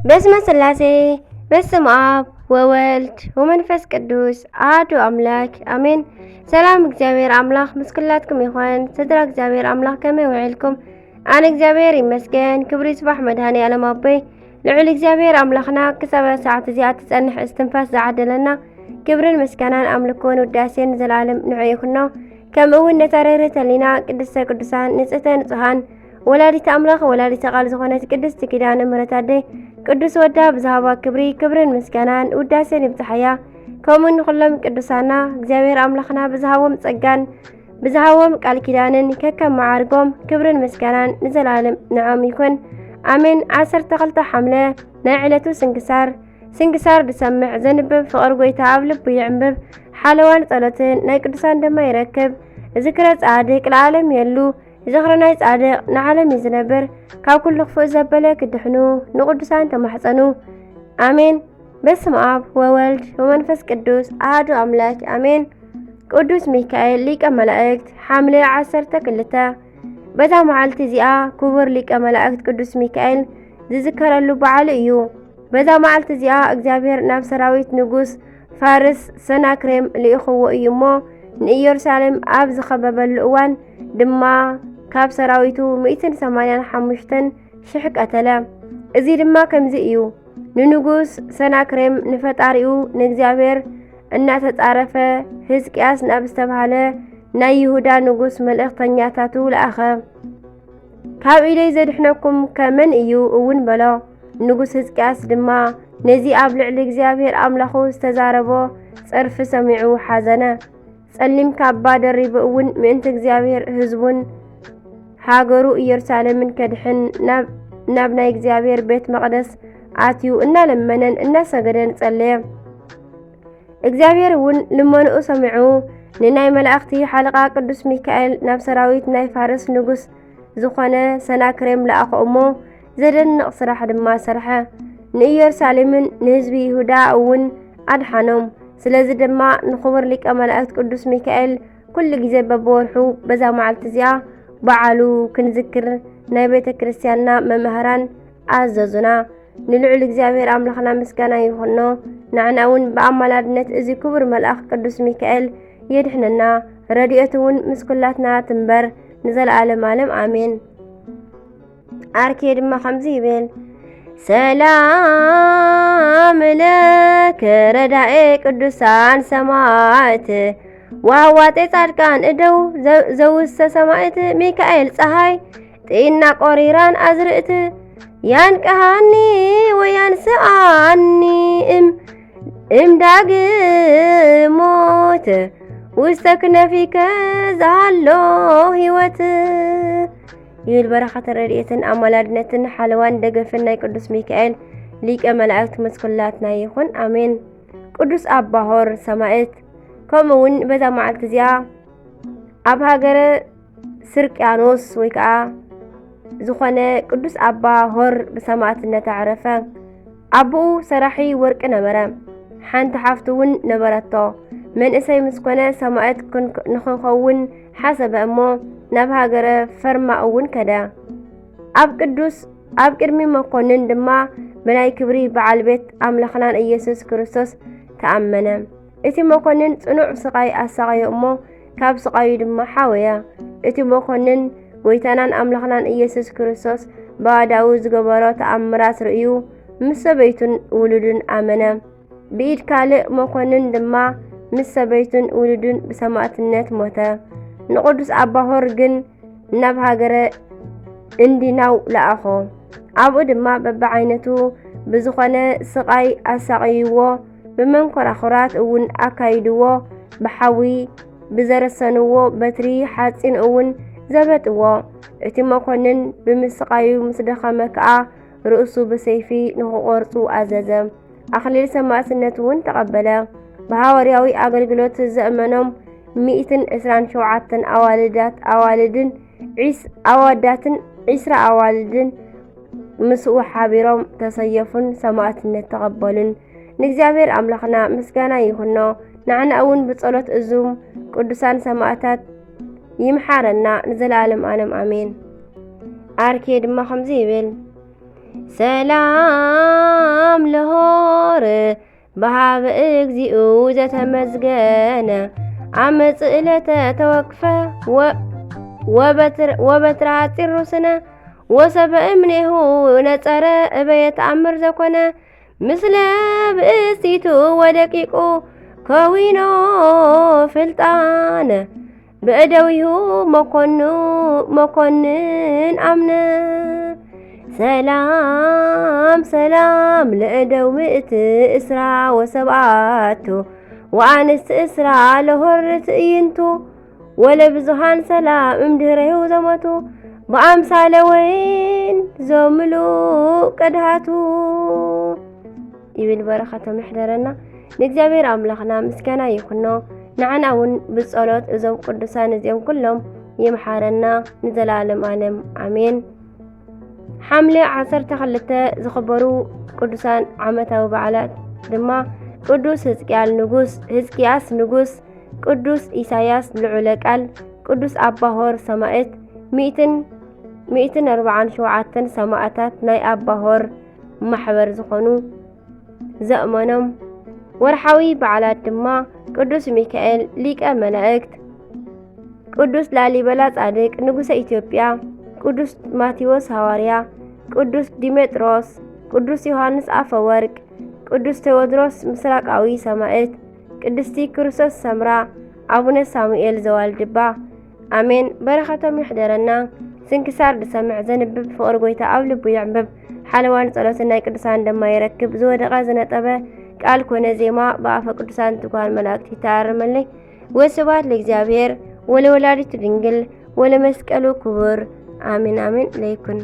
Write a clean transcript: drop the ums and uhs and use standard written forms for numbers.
በስመ ስላሴ በስመ አብ ወወልድ ወመንፈስ ቅዱስ አሐዱ አምላክ አሜን። ሰላም እግዚአብሔር አምላክ ምስክላትኩም ይኹን። ስድራ እግዚአብሔር አምላክ ከመይ ውዒልኩም? አነ እግዚአብሔር ይመስገን። ክብሪ ይስባሕ መድኃኔ ዓለም አቦይ ልዑል እግዚአብሔር አምላኽና ክሳብ ሰዓት እዚኣ ትጸንሕ እስትንፋስ ዝዓደለና ክብርን ምስጋናን ኣምልኮን ውዳሴን ዘላለም ንዑ ይኹኖ። ከምኡውን ነታረርት ህሊና ቅድስተ ቅዱሳን ንጽሕተ ንጹሃን ወላዲተ አምላኽ ወላዲተ ቃል ዝኾነት ቅድስቲ ኪዳነ ምሕረት ኣደይ ቅዱስ ወዳ ብዝሃባ ክብርን ምስጋናን ውዳሴን ይብጽሐያ። ከምኡን ኩሎም ቅዱሳና እግዚአብሔር አምላኽና ብዝሃቦም ጸጋን ብዝሃቦም ቃል ኪዳንን ከከም መዓርጎም ክብርን ምስጋናን ንዘላለም ንዖም ይኩን አሜን። 12 ሐምለ ናይ ዕለቱ ስንክሳር ድሰምዕ ዘንብብ ፍቕር ጎይታ ኣብ ልቡ ይዕንብብ ሓለዋን ጸሎትን ናይ ቅዱሳን ድማ ይረክብ። ዝክረ ጻድቅ ለዓለም የሉ ዝኽረ ናይ ጻድቅ ንዓለም ይዝነብር። ካብ ኩሉ ክፉእ ዘበለ ክድሕኑ ንቅዱሳን ተማሕፀኑ አሜን። በስመ አብ ወወልድ ወመንፈስ ቅዱስ አሐዱ አምላክ አሜን። ቅዱስ ሚካኤል ሊቀ መላእክት ሐምለ 12 በዛ መዓልቲ እዚኣ ክቡር ሊቀ መላእክት ቅዱስ ሚካኤል ዝዝከረሉ በዓል እዩ። በዛ መዓልቲ እዚኣ እግዚአብሔር ናብ ሰራዊት ንጉስ ፋርስ ሰናክሬም ልኢኽዎ እዩ እሞ ንኢየሩሳሌም ኣብ ዝኸበበሉ እዋን ድማ ካብ ሰራዊቱ 185,000 ቀተለ። እዚ ድማ ከምዚ እዩ። ንንጉስ ሰናክሬም ንፈጣሪኡ ንእግዚአብሔር እናተጻረፈ ሕዝቅያስ ናብ ዝተባሃለ ናይ ይሁዳ ንጉስ መልእኽተኛታቱ ለኣኸ። ካብ ኢለይ ዘድሕነኩም ከመን እዩ እውን በሎ። ንጉስ ሕዝቅያስ ድማ ነዚ ኣብ ልዕሊ እግዚአብሔር ኣምላኹ ዝተዛረቦ ጸርፊ ሰሚዑ ሓዘነ። ጸሊም ካባ ደሪቡ እውን ምእንቲ እግዚአብሔር ህዝቡን ሃገሩ ኢየሩሳሌምን ከድሕን ናብ ናይ እግዚአብሔር ቤት መቕደስ ኣትዩ እናለመነን እናሰገደን ጸለየ። እግዚአብሔር እውን ልመንኡ ሰሚዑ ንናይ መላእኽቲ ሓለቓ ቅዱስ ሚካኤል ናብ ሰራዊት ናይ ፋርስ ንጉስ ዝኾነ ሰናክሬም ለኣኸ እሞ ዘደንቕ ስራሕ ድማ ሰርሐ። ንኢየሩሳሌምን ንህዝቢ ይሁዳ እውን ኣድሓኖም። ስለዚ ድማ ንኽቡር ሊቀ መላእክት ቅዱስ ሚካኤል ኩሉ ግዜ በብወርሑ በዛ መዓልቲ እዚኣ በዓሉ ክንዝክር ናይ ቤተ ክርስቲያንና መምህራን ኣዘዙና። ንልዑል እግዚአብሔር ኣምላኽና ምስጋና ይኹኖ። ንዕና እውን ብኣማላድነት እዚ ክቡር መልአኽ ቅዱስ ሚካኤል የድሕነና። ረድኤቱ እውን ምስ ኩላትና ትንበር ንዘለዓለም ዓለም አሜን። አርኬ ድማ ከምዚ ይብል ሰላም ለከ ረዳኤ ቅዱሳን ሰማዕት ዋዋጤ ጻድቃን እደው ዘውሰ ሰማዕት ሚካኤል ፀሐይ ጤና ቆሪራን አዝርእት ያንቀሃኒ ወያንስአኒ እምዳግሞት ውስተ ክነፊከ ዛሎ ህይወት ይብል። በረኸተ ረድኤትን ኣማላድነትን ሓለዋን ደገፍን ናይ ቅዱስ ሚካኤል ሊቀ መላእክት መስኩላትና ይኹን አሜን። ቅዱስ አባ ሆር ሰማዕት ከምኡውን በዛ መዓልቲ እዚኣ ኣብ ሃገረ ስርቅያኖስ ወይ ከዓ ዝኾነ ቅዱስ አባ ሆር ብሰማዕትነት ዓረፈ። አቡኡ ሰራሒ ወርቂ ነበረ። ሓንቲ ሓፍቱ እውን ነበረቶ። መንእሰይ ምስኮነ ሰማዕት ንኽኸውን ሓሰበ እሞ ናብ ሃገረ ፈርማ እውን ከደ። ኣብ ቅድሚ መኮንን ድማ ብናይ ክብሪ በዓል ቤት ኣምላኽናን ኢየሱስ ክርስቶስ ተኣመነ። እቲ መኮንን ጽኑዕ ስቃይ ኣሰቃዮ እሞ ካብ ስቃዩ ድማ ሓወየ። እቲ መኮንን ጎይታናን ኣምላኽናን ኢየሱስ ክርስቶስ ብኣዳኡ ዝገበሮ ተኣምራት ርእዩ ምስ ሰበይቱን ውሉድን ኣመነ። ብኢድ ካልእ መኮንን ድማ ምስ ሰበይቱን ውሉድን ብሰማዕትነት ሞተ። ንቅዱስ አባ ሆር ግን ናብ ሃገረ እንዲናው ለኣኾ። ኣብኡ ድማ በብዓይነቱ ብዝኾነ ስቃይ ኣሳቂይዎ፣ ብመንኮራኹራት እውን ኣካይድዎ፣ ብሓዊ ብዘረሰንዎ በትሪ ሓፂን እውን ዘበጥዎ። እቲ መኮንን ብምስቃዩ ምስ ደኸመ ከዓ ርእሱ ብሰይፊ ንኽቆርፁ ኣዘዘ። ኣኽሊል ሰማዕትነት እውን ተቐበለ። ብሃዋርያዊ ኣገልግሎት ዘእመኖም 127 ኣዋልድን 20 ኣዋልድን ምስኡ ሓቢሮም ተሰየፉን ሰማዕትነት ተቐበሉን። ንእግዚአብሔር ኣምላኽና ምስጋና ይኹኖ። ንዕና እውን ብጸሎት እዞም ቅዱሳን ሰማዕታት ይምሓረና ንዘለዓለም ዓለም አሜን። አርኬ ድማ ከምዚ ይብል ሰላም ለሆር በሃበ እግዚኡ ዘተመዝገነ ዓመፅ ዕለተ ተወክፈ ወበትረ ሐፂር ሩስነ ወሰበ እምኔሁ ነጸረ እበየ ተአምር ዘኮነ ምስለ ብእሲቱ ወደቂቁ ከዊኖ ፍልጣነ በእደዊሁ መኮንን አምነ ሰላም ሰላም ለእደው ምእት እስራ ወሰብአቱ ወአንስት እስራ ለሆር ትዕይንቱ ወለብዙሃን ሰላም እምድህረዩ ዘመቱ በአምሳለ ወይን ዘምሉ ቀድሃቱ ይብል በረኸቶም ይሕደረና። ንእግዚአብሔር አምላኽና ምስጋና ይኹኖ። ንዓና እውን ብጸሎት እዞም ቅዱሳን እዚኦም ኩሎም ይምሓረና ንዘላለም ዓለም አሜን። ሐምሌ 12 ዝኽበሩ ቅዱሳን ዓመታዊ በዓላት ድማ ቅዱስ ሕዝቅያስ ንጉስ፣ ቅዱስ ኢሳያስ ልዑለ ቃል፣ ቅዱስ አባሆር ሰማዕት 147 ሰማዕታት ናይ አባሆር ማሕበር ዝኾኑ ዘእመኖም። ወርሓዊ በዓላት ድማ ቅዱስ ሚካኤል ሊቀ መላእክት፣ ቅዱስ ላሊበላ ጻድቅ ንጉሰ ኢትዮጵያ፣ ቅዱስ ማቴዎስ ሐዋርያ፣ ቅዱስ ዲሜጥሮስ፣ ቅዱስ ዮሐንስ አፈወርቅ፣ ቅዱስ ቴዎድሮስ ምስራቃዊ ሰማዕት፣ ቅድስቲ ክርስቶስ ሰምራ፣ አቡነ ሳሙኤል ዘዋልድባ አሜን። በረኸቶም ይሕደረና። ስንክሳር ድሰምዕ ዘንብብ ፍቅር ጎይታ ኣብ ልቡ ይዕንብብ። ሓለዋን ጸሎትን ናይ ቅዱሳን ደማ ይረክብ። ዝወደቐ ዝነጠበ ቃል ኮነ ዜማ በአፈ ቅዱሳን ትጓን መላእክት ይታረመለይ። ወስብሐት ለእግዚአብሔር ወለወላዲቱ ድንግል ወለመስቀሉ ክቡር አሜን አሜን ለይኩን።